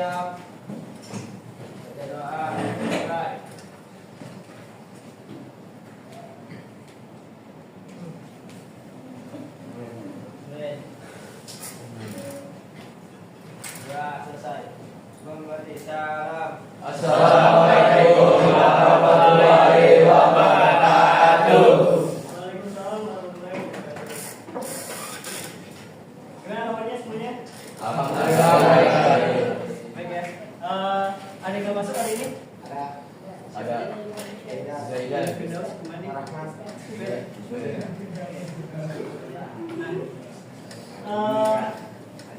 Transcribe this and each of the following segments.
siap. Baca doa. Mulai. Ya, selesai. Mengerti. Salam. Assalamualaikum warahmatullahi wabarakatuh. Waalaikumsalam warahmatullahi wabarakatuh. Gimana kabarnya semuanya? Alhamdulillah baik. Baik ya. Ada yang nggak masuk hari ini? Ada Zaidan. Firdaus, Kumani.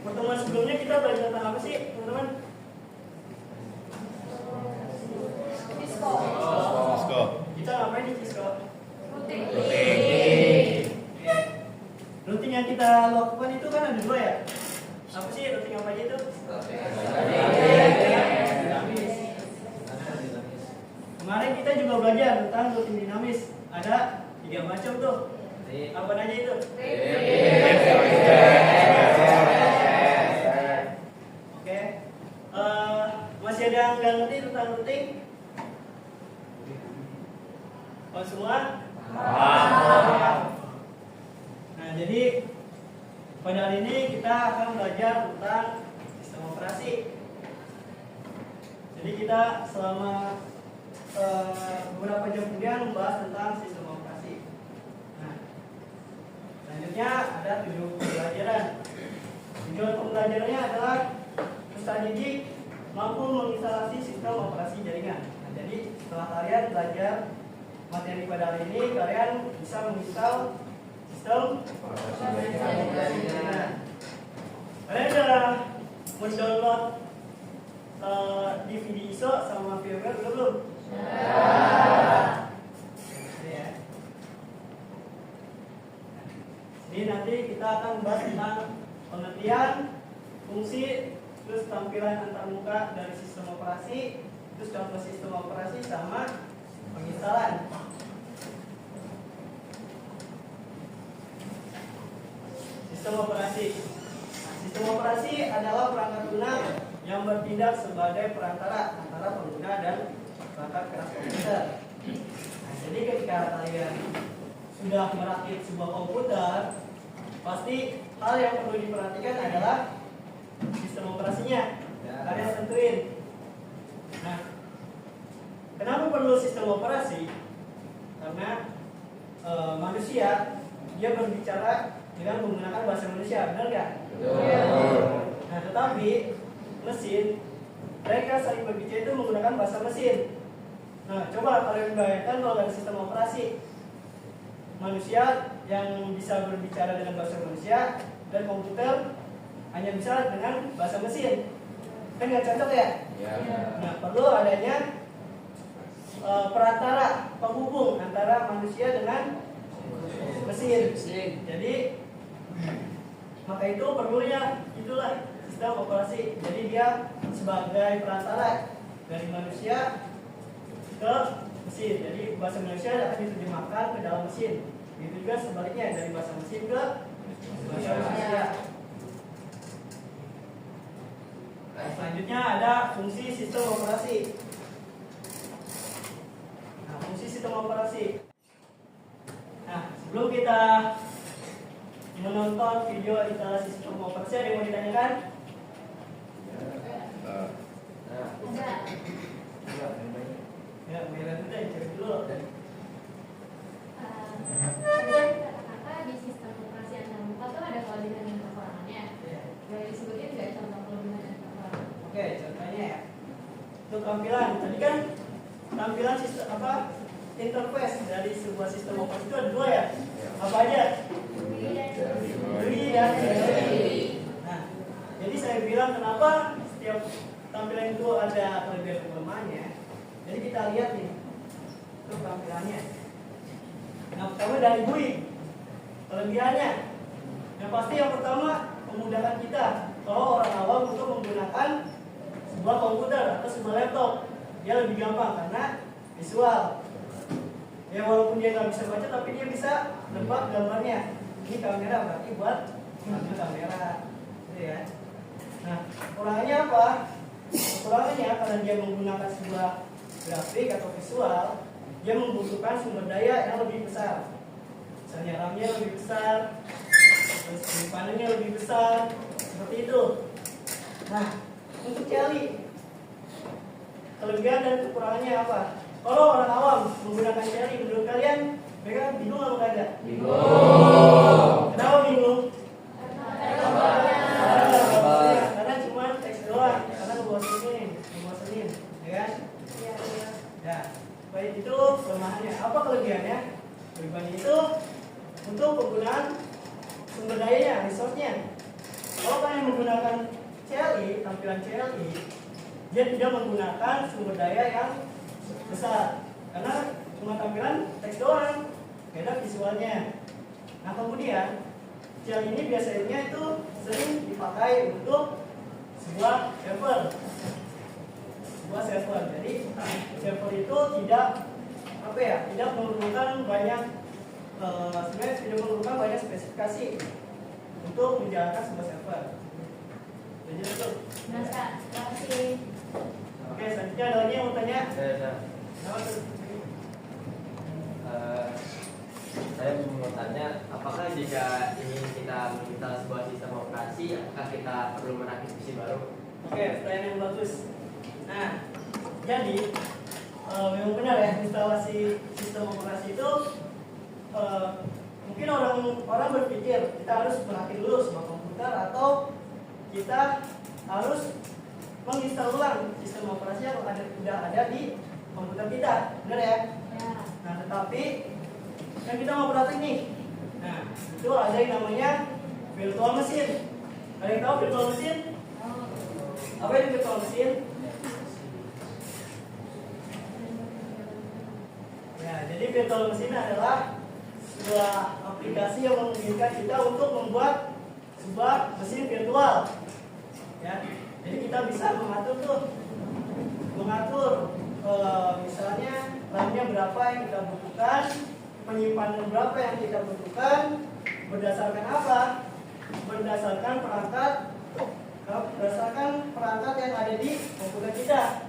Pertemuan sebelumnya kita belajar tentang apa sih, teman-teman? Disko. Kita ngapain di Disko? Rutin. Rutin yang kita lakukan itu kan ada dua ya. Apa sih rutin apa aja itu? Kemarin kita juga belajar tentang rutin dinamis. Ada 3 macam tuh. Apa aja itu? Oke. Masih ada yang nggak ngerti tentang rutin? Oh semua? Nah jadi pada hari ini kita akan belajar tentang sistem operasi. Jadi kita selama beberapa jam kemudian membahas tentang sistem operasi. Nah, selanjutnya ada 7 pembelajaran. Tujuan pembelajarannya adalah peserta didik mampu menginstalasi sistem operasi jaringan. Nah, jadi setelah kalian belajar materi pada hari ini, kalian bisa menginstal sistem operasi jaringan. Kalian sudah mendownload DVD ISO sama firmware belum? Ya. Jadi nanti kita akan bahas tentang pengertian, fungsi, terus tampilan antarmuka dari sistem operasi, terus contoh sistem operasi sama penginstalan. Sistem operasi. Nah, sistem operasi adalah perangkat lunak yang bertindak sebagai perantara antara pengguna dan perangkat keras komputer. Nah, jadi ketika kalian sudah merakit sebuah komputer, pasti hal yang perlu diperhatikan adalah sistem operasinya. Kalian tentuin. Nah, kenapa perlu sistem operasi? Karena manusia dia berbicara dengan menggunakan bahasa manusia, benar nggak? Nah, tetapi mesin mereka saling berbicara itu menggunakan bahasa mesin. Nah, coba kalian bayangkan kalau ada sistem operasi, manusia yang bisa berbicara dengan bahasa manusia dan komputer hanya bisa dengan bahasa mesin, kan nggak cocok ya? Nah, perlu adanya perantara penghubung antara manusia dengan mesin. Jadi maka itu perlunya itulah sistem operasi. Jadi dia sebagai perantara dari manusia ke mesin. Jadi bahasa manusia akan diterjemahkan ke dalam mesin. Itu juga sebaliknya dari bahasa mesin ke bahasa manusia. Selanjutnya ada fungsi sistem operasi. Nah, fungsi sistem operasi. Nah, sebelum kita menonton video instalasi sistem operasi, ada yang mau ditanyakan? Ya, biar udah cari dulu. Kata-kata di sistem operasi antarmuka tuh ada kelebihan dan kekurangannya. Boleh disebutin nggak contoh kelebihan dan kekurangan? Oke, contohnya ya. Untuk tampilan, tadi kan tampilan sistem apa? Interface dari sebuah sistem operasi itu ada 2 ya. Apa aja? GUI dan IDE. Nah, jadi saya bilang kenapa setiap tampilan itu ada kelebihan kelemahannya. Jadi kita lihat nih untuk tampilannya. Nah, pertama dari GUI. Kelebihannya, yang pasti yang pertama memudahkan kita kalau orang awam untuk menggunakan sebuah komputer atau sebuah laptop. Dia lebih gampang karena visual. Ya walaupun dia nggak bisa baca, tapi dia bisa nebak gambarnya. Ini kamera berarti buat ambil kamera, gitu ya. Nah, kurangannya apa? Kekurangannya karena dia menggunakan sebuah grafik atau visual, dia membutuhkan sumber daya yang lebih besar. Misalnya RAM-nya lebih besar, terus penyimpanannya lebih besar, seperti itu. Nah, untuk CLI, kelebihan dan kekurangannya apa? Kalau orang awam menggunakan CLI, menurut kalian mereka bingung atau enggak? Bingung. Kenapa bingung? Karena cuma teks doang, karena ngebosenin, ya kan? Ya, baik itu kelemahannya. Apa kelebihannya? Kelebihannya itu untuk penggunaan sumber dayanya, resource-nya. Kalau kalian menggunakan CLI, tampilan CLI, dia tidak menggunakan sumber daya yang besar, karena cuma tampilan teks doang, beda visualnya. Nah kemudian CLI ini biasanya itu sering dipakai untuk sebuah server. Jadi server itu tidak memerlukan banyak sebenarnya tidak memerlukan banyak spesifikasi untuk menjalankan sebuah server. Jadi itu. Nah, Kak, terima kasih. Oke, selanjutnya ada lagi yang mau tanya? Apa tuh? Saya mau tanya, apakah jika ingin kita menginstal sebuah sistem operasi, apakah kita perlu merakit PC baru? Oke, pertanyaan yang bagus. Nah, jadi memang benar ya, instalasi sistem operasi itu mungkin orang berpikir kita harus merakit dulu sebuah komputer atau kita harus menginstal ulang sistem operasi yang sudah ada di komputer kita, benar ya? Ya. Nah, tetapi yang kita mau praktek nih, nah itu ada yang namanya virtual machine. Ada yang tahu virtual machine? Apa itu virtual machine? Ya, jadi virtual machine adalah sebuah aplikasi yang memungkinkan kita untuk membuat sebuah mesin virtual. Ya, jadi kita bisa mengatur misalnya RAM-nya berapa yang kita butuhkan, penyimpanan berapa yang kita butuhkan, berdasarkan apa? Berdasarkan perangkat yang ada di komputer kita.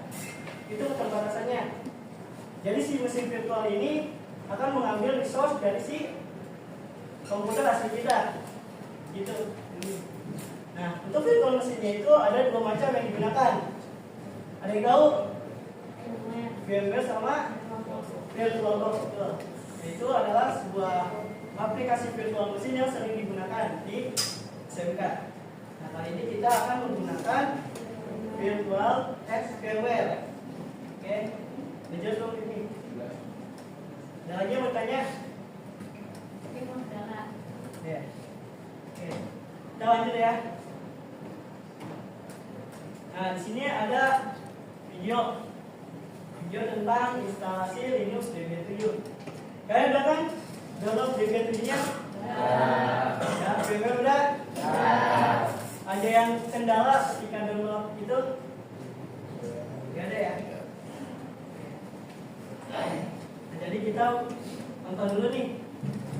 Itu keterbatasannya. Jadi si mesin virtual ini akan mengambil resource dari si komputer asli kita. Gitu. Nah, untuk virtual mesinnya itu ada dua macam yang digunakan. Ada yang tahu? VMware sama VirtualBox. Itu adalah sebuah aplikasi virtual mesin yang sering digunakan di SMK. Nah, kali ini kita akan menggunakan VirtualVMware. Oke, jelas dong ini. Ada lagi yang mau tanya? Ya. Oke, kita lanjut ya. Nah, di sini ada video tentang instalasi Linux Debian 7. Kalian udah kan download Debian 7-nya? Ya, VMware udah? Ada yang kendala ketika download itu? Gak ada ya? Nah, jadi kita nonton dulu nih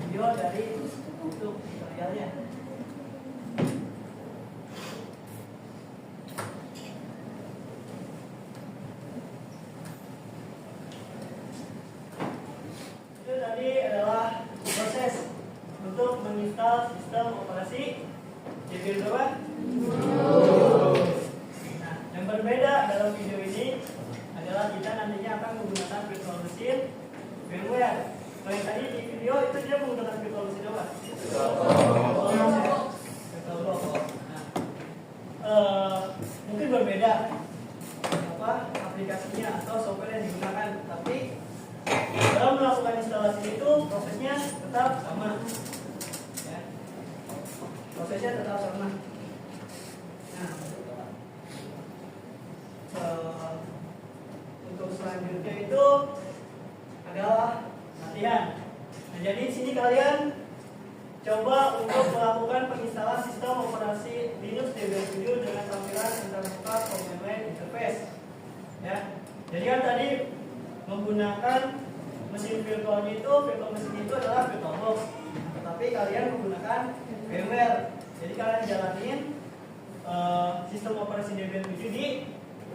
video dari YouTube tutorialnya. Itu tadi adalah proses untuk menginstal sistem operasi Debian berapa? Nah, yang berbeda dalam video ini adalah kita nantinya akan menggunakan virtual machine VMware. Kalau yang tadi di video itu dia menggunakan virtual machine apa? VirtualBox. Nah, mungkin berbeda apa aplikasinya atau software yang digunakan, tapi dalam melakukan instalasi itu prosesnya tetap sama. Ya. Prosesnya tetap sama. Nah, untuk selanjutnya itu adalah latihan. Nah, jadi di sini kalian coba untuk melakukan penginstalan sistem operasi Linux Debian 7 dengan tampilan interface command line interface. Ya, jadi kan tadi menggunakan mesin virtual mesin itu adalah VirtualBox, tetapi kalian menggunakan VMware. Jadi kalian jalanin sistem operasi Debian 7 di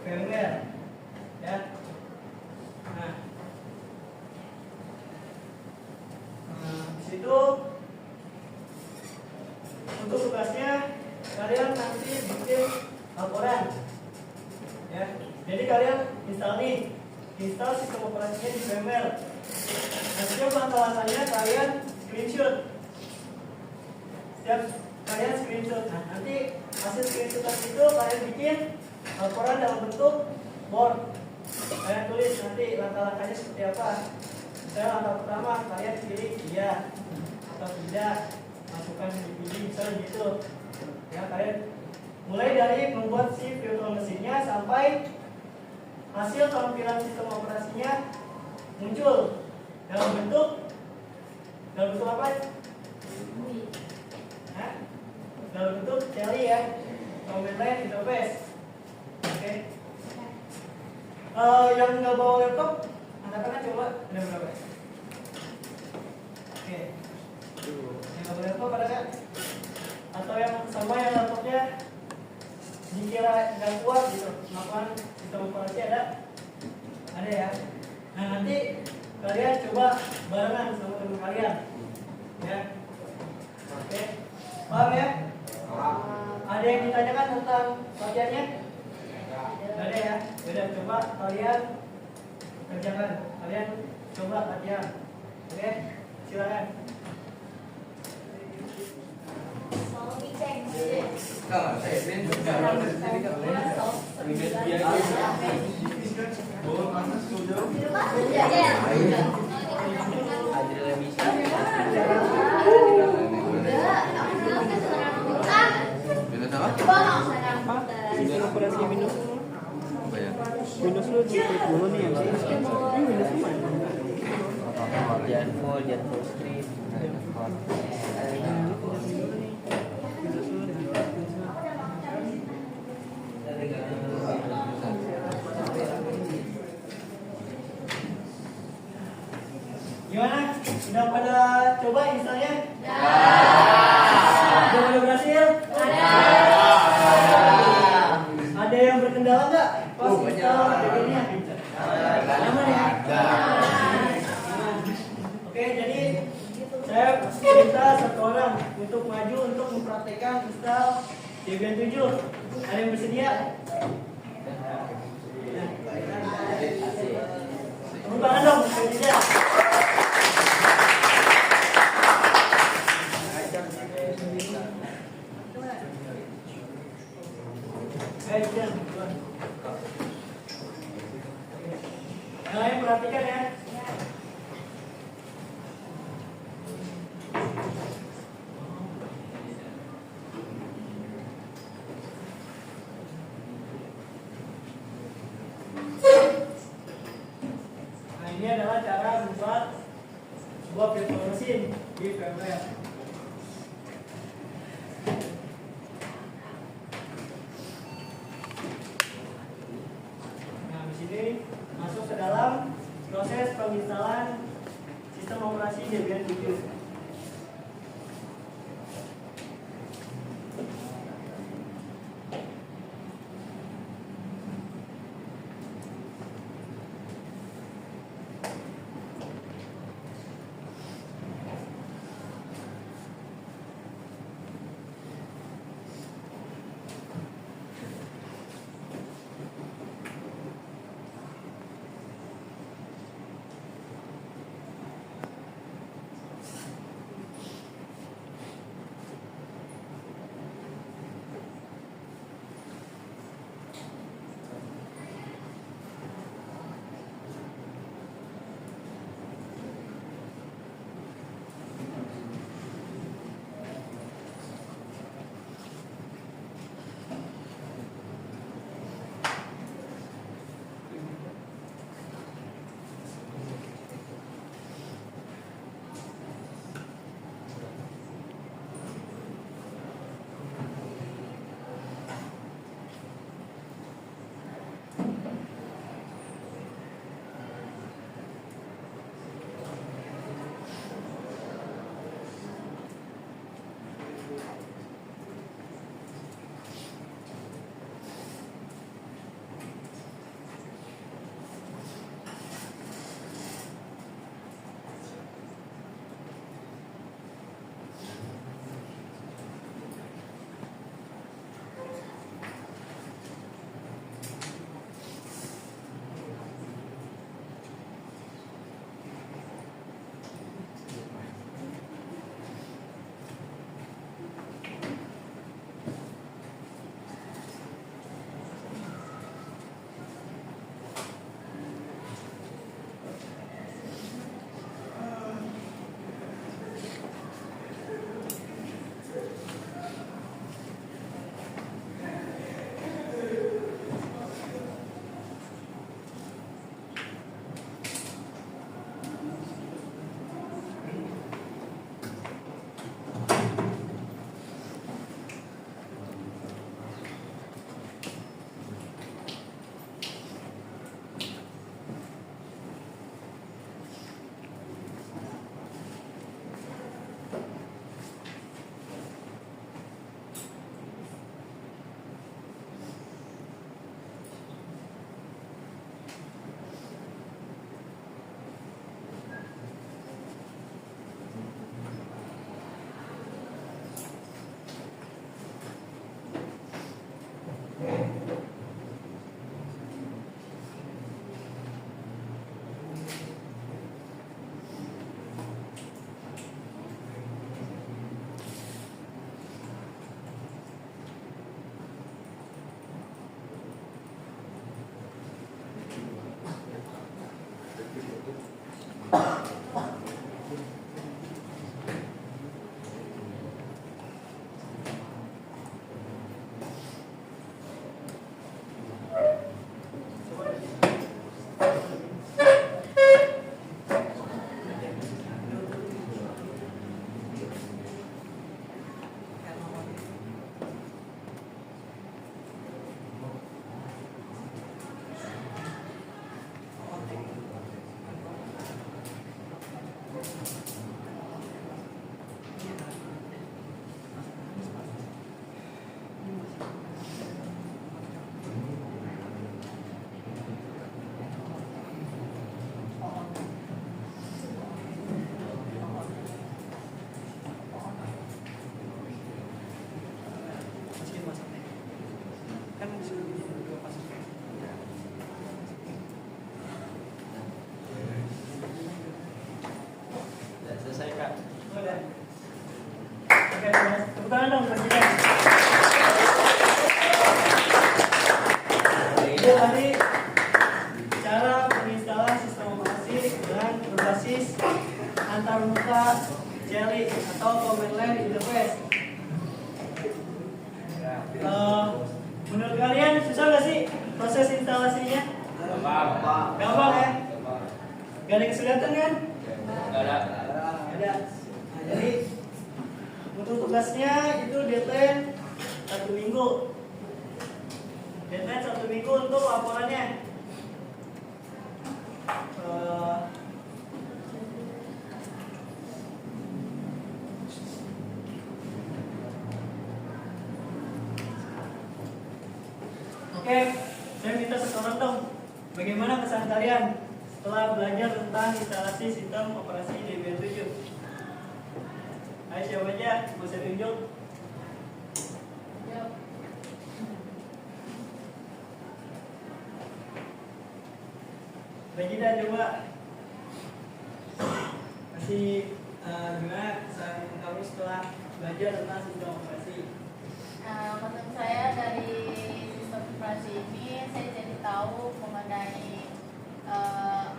firmware. Ya. Nah, di situ untuk tugasnya kalian nanti bikin laporan. Ya. Jadi kalian install sistem operasinya di firmware. Nah, setiap langkah-langkahnya kalian screenshot. Nah, nanti hasil screenshotan itu kalian bikin laporan dalam bentuk board. Kalian tulis nanti langkah-langkahnya seperti apa. Misalnya langkah pertama kalian pilih iya atau tidak, masukkan pilih misalnya gitu. Ya, kalian mulai dari membuat si virtual mesinnya sampai hasil tampilan sistem operasinya muncul dalam bentuk apa? Hah? Dalam bentuk CLI ya, command line interface. Oke. Yang nggak bawa laptop, angkat coba ada berapa? Oke. Yang nggak bawa laptop ada nggak? Atau yang sama yang laptopnya dikira nggak kuat gitu, melakukan sistem operasi ada ya. Nah, nanti kalian coba barengan sama teman kalian, ya. Oke, paham ya? Ada yang ditanyakan tentang latihannya? Nggak ada ya? Udah, coba kalian kerjakan, kalian coba latihan. Oke, silakan. Kalau saya ini operasi Windows Windows lu diklik dulu nih yang ini Windows mana? Jangan full screen. Gimana? Sudah pada coba installnya? Sudah pada berhasil? Ada yang berkendala nggak? Pas install DB-nya? Aman ya? Oke, jadi saya minta satu orang untuk maju untuk mempraktekkan install Debian 7. Ada yang bersedia? Tepuk tangan dong, bersedia. Yang lain perhatikan ya. Nah, ini adalah cara membuat sebuah virtual mesin di firmware. Nah, di sini masuk ke dalam proses penginstalan sistem operasi Debian 7. Tepuk tangan dong Presiden. Itu tadi cara menginstalasi sistem operasi dengan berbasis antarmuka CLI atau Command Line Interface. Menurut kalian susah nggak sih proses instalasinya? Gampang ya? Gak ada kesulitan kan? Ada. Nah, jadi untuk tugasnya itu deadline 1 minggu. Deadline 1 minggu untuk laporannya. Oke, saya minta setoran dong. Bagaimana kesan kalian setelah belajar tentang instalasi sistem operasi Debian 7? Ayo siapa aja, mau saya tunjuk? Regina coba. Masih gimana kesan kamu setelah belajar tentang sistem operasi? Menurut saya dari sistem operasi ini saya jadi tahu mengenai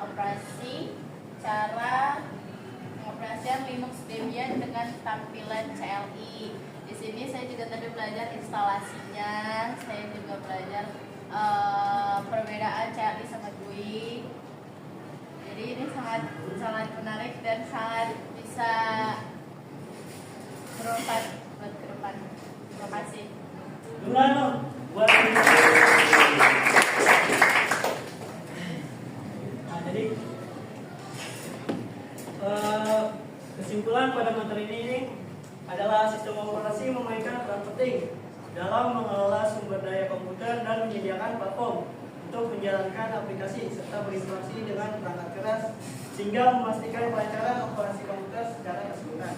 operasi, cara pengoperasian Linux Debian dengan tampilan CLI. Di sini saya juga tadi belajar instalasinya, saya juga belajar perbedaan CLI sama GUI. Jadi ini sangat menarik dan sangat bisa bermanfaat buat ke depan. Terima kasih. Duluan dong, buat jadi kesimpulan pada materi ini adalah sistem operasi memainkan peran penting dalam mengelola sumber daya komputer dan menyediakan platform untuk menjalankan aplikasi serta berinteraksi dengan perangkat keras sehingga memastikan kelancaran operasi komputer secara keseluruhan.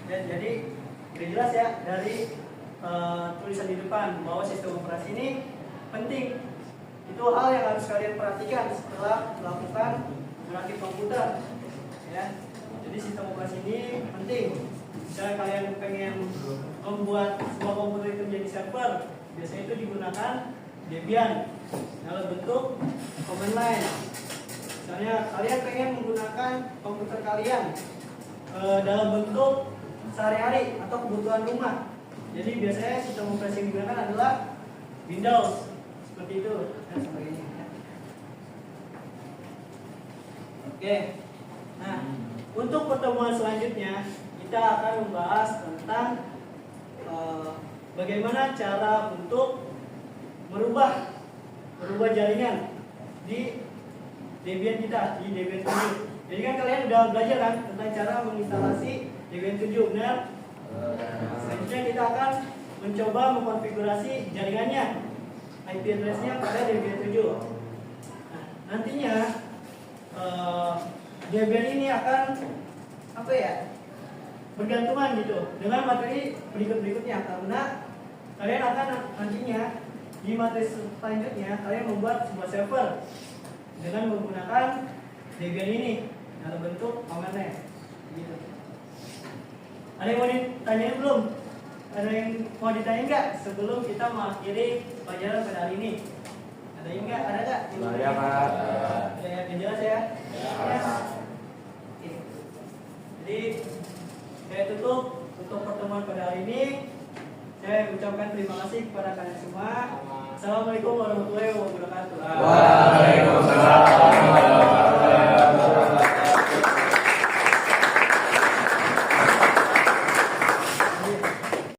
Dan jadi udah jelas ya dari tulisan di depan bahwa sistem operasi ini penting. Itu hal yang harus kalian perhatikan setelah melakukan merakit komputer ya. Jadi sistem operasi ini penting. Misalnya kalian pengen membuat sebuah komputer itu menjadi server, biasanya itu digunakan Debian dalam bentuk command line. Misalnya kalian pengen menggunakan komputer kalian dalam bentuk sehari-hari atau kebutuhan rumah, jadi biasanya sistem operasi yang digunakan adalah Windows seperti itu dan sebagainya. Oke, nah untuk pertemuan selanjutnya kita akan membahas tentang bagaimana cara untuk merubah jaringan di Debian kita, di Debian 7. Jadi kan kalian udah belajar kan tentang cara menginstalasi Debian 7, benar? Selanjutnya kita akan mencoba mengkonfigurasi jaringannya, IP address-nya pada Debian 7. Nah, nantinya Debian ini akan apa ya? Bergantungan gitu dengan materi berikutnya, karena kalian akan nantinya di materi selanjutnya kalian membuat sebuah server dengan menggunakan Debian ini dalam bentuk command line gitu. Ada yang mau ditanyain belum? Ada yang mau ditanya nggak sebelum kita mengakhiri pelajaran pada hari ini? Ada yang nggak? Ada nggak? Ya, Pak. Ya, yang jelas ya. Ya. Oke. Jadi saya tutup untuk pertemuan pada hari ini. Saya ucapkan terima kasih kepada kalian semua. Assalamualaikum warahmatullahi wabarakatuh.